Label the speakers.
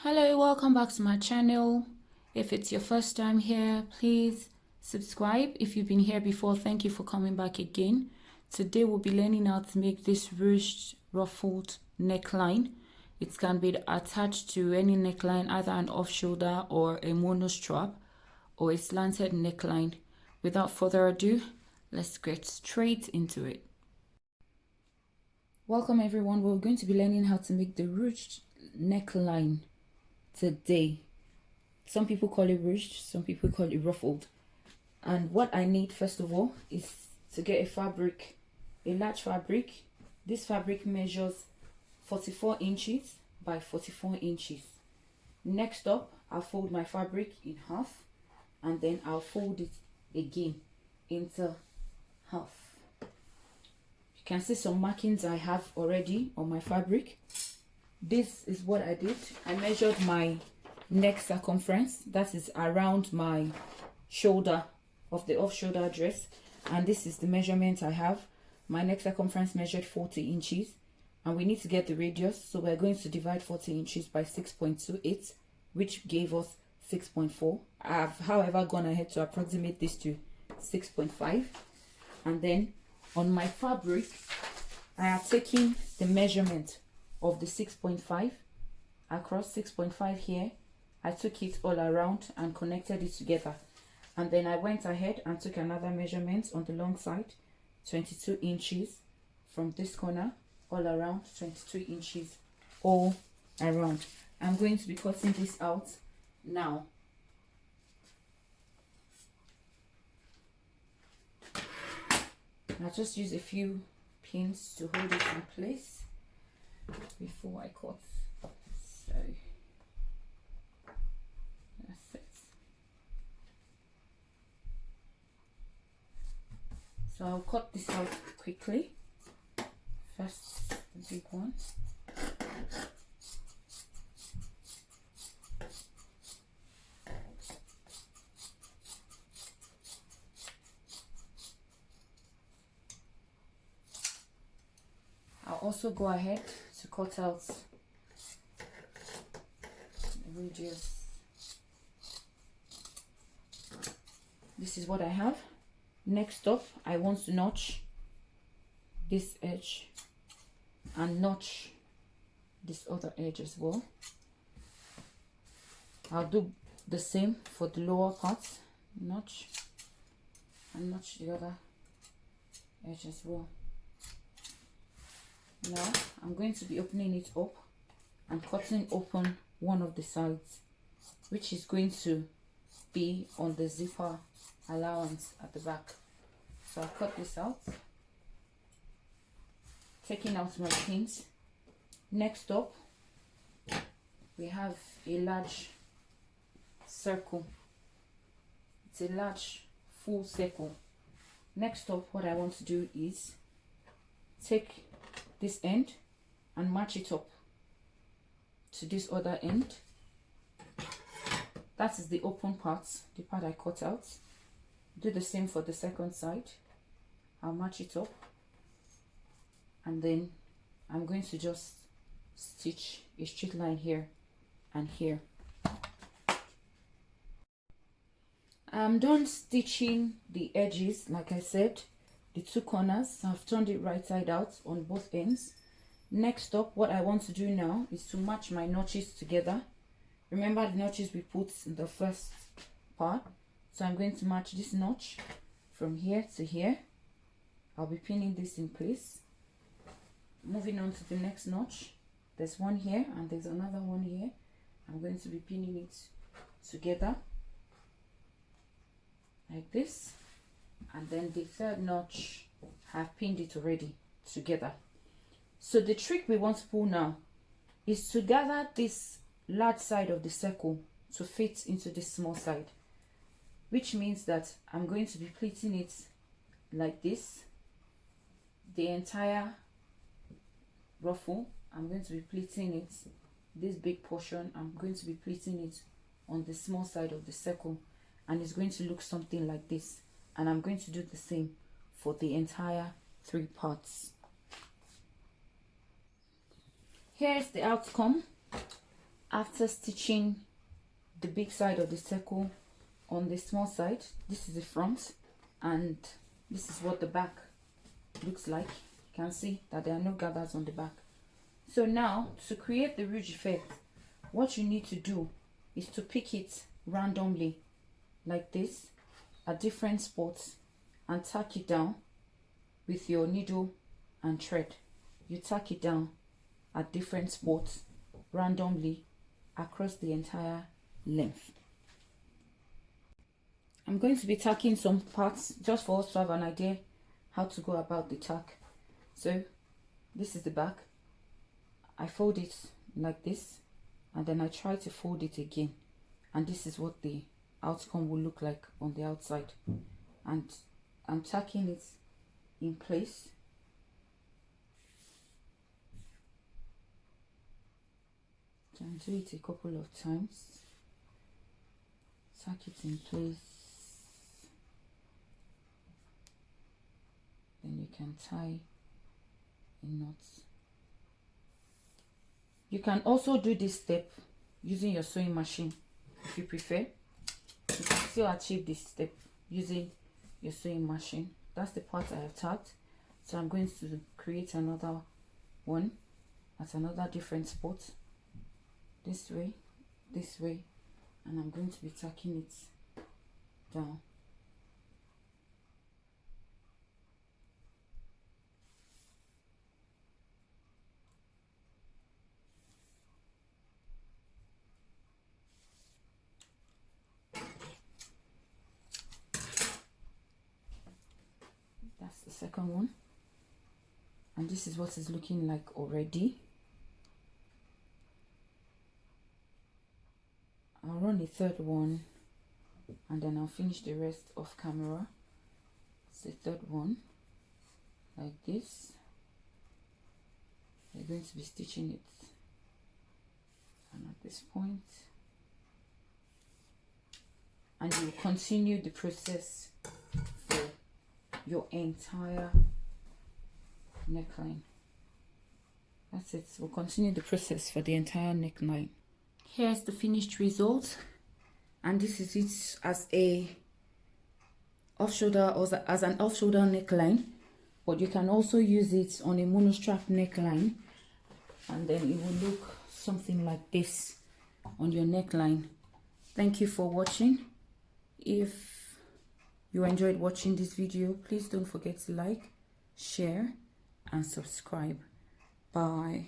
Speaker 1: Hello, welcome back to my channel. If it's your first time here, please subscribe. If you've been here before, thank you for coming back again. Today we'll be learning how to make this ruched ruffled neckline. It can be attached to any neckline, either an off shoulder or a mono strap or a slanted neckline. Without further ado, let's get straight into it. Welcome everyone. We're going to be learning how to make the ruched neckline today. Some people call it ruched, some people call it ruffled. And what I need first of all is to get a fabric, a large fabric. This fabric measures 44 inches by 44 inches. Next up, I'll fold my fabric in half and then I'll fold it again into half. You can see some markings I have already on my fabric. This is what I did. I measured my neck circumference, that is around my shoulder of the off shoulder dress, and this is the measurement I have. My neck circumference measured 40 inches and we need to get the radius, so we're going to divide 40 inches by 6.28, which gave us 6.4. I've however gone ahead to approximate this to 6.5, and then on my fabric I have taken the measurement of the 6.5 across 6.5 here. I took it all around and connected it together, and then I went ahead and took another measurement on the long side, 22 inches from this corner all around, 22 inches all around. I'm going to be cutting this out now. I'll just use a few pins to hold it in place before I cut. So that's it. So I'll cut this out quickly. First, the big one. I'll also go ahead to cut out the radius. This is what I have. Next up, I want to notch this edge and notch this other edge as well. I'll do the same for the lower part, notch and notch the other edge as well. Now I'm going to be opening it up and cutting open one of the sides, which is going to be on the zipper allowance at the back. So I'll cut this out, taking out my pins. Next up, we have a large circle. It's a large full circle. Next up, what I want to do is take this end and match it up to this other end. That is the open part, the part I cut out. Do the same for the second side. I'll match it up and then I'm going to just stitch a straight line here and here. I'm done stitching the edges. Like I said, the two corners, I've turned it right side out on both ends. Next up, what I want to do now is to match my notches together. Remember the notches we put in the first part, so I'm going to match this notch from here to here. I'll be pinning this in place. Moving on to the next notch, there's one here and there's another one here. I'm going to be pinning it together like this. And then the third notch, I've pinned it already together. So the trick we want to pull now is to gather this large side of the circle to fit into this small side, which means that I'm going to be pleating it like this. The entire ruffle, I'm going to be pleating it, this big portion, I'm going to be pleating it on the small side of the circle, and it's going to look something like this. And I'm going to do the same for the entire three parts. Here's the outcome. After stitching the big side of the circle on the small side, this is the front and this is what the back looks like. You can see that there are no gathers on the back. So now, to create the ruched effect, what you need to do is to pick it randomly like this at different spots and tack it down with your needle and thread. You tack it down at different spots randomly across the entire length. I'm going to be tacking some parts just for us to have an idea how to go about the tack. So this is the back. I fold it like this and then I try to fold it again, and this is what the outcome will look like on the outside. And I'm tacking it in place. Can do it a couple of times. Tack it in place. Then you can tie a knot. You can also do this step using your sewing machine if you prefer. You can still achieve this step using your sewing machine. That's the part I have tacked. So I'm going to create another one at another different spot. This way, and I'm going to be tacking it down. That's the second one, and this is what it's looking like already. I'll run the third one and then I'll finish the rest off camera. It's the third one like this. We're going to be stitching it, and at this point, and you continue the process for your entire neckline. That's it. We'll continue the process for the entire neckline. Here's the finished result, and this is it as a off shoulder or as an off shoulder neckline, but you can also use it on a monostrap neckline, and then it will look something like this on your neckline. Thank you for watching. If you enjoyed watching this video, please don't forget to like, share and subscribe. Bye.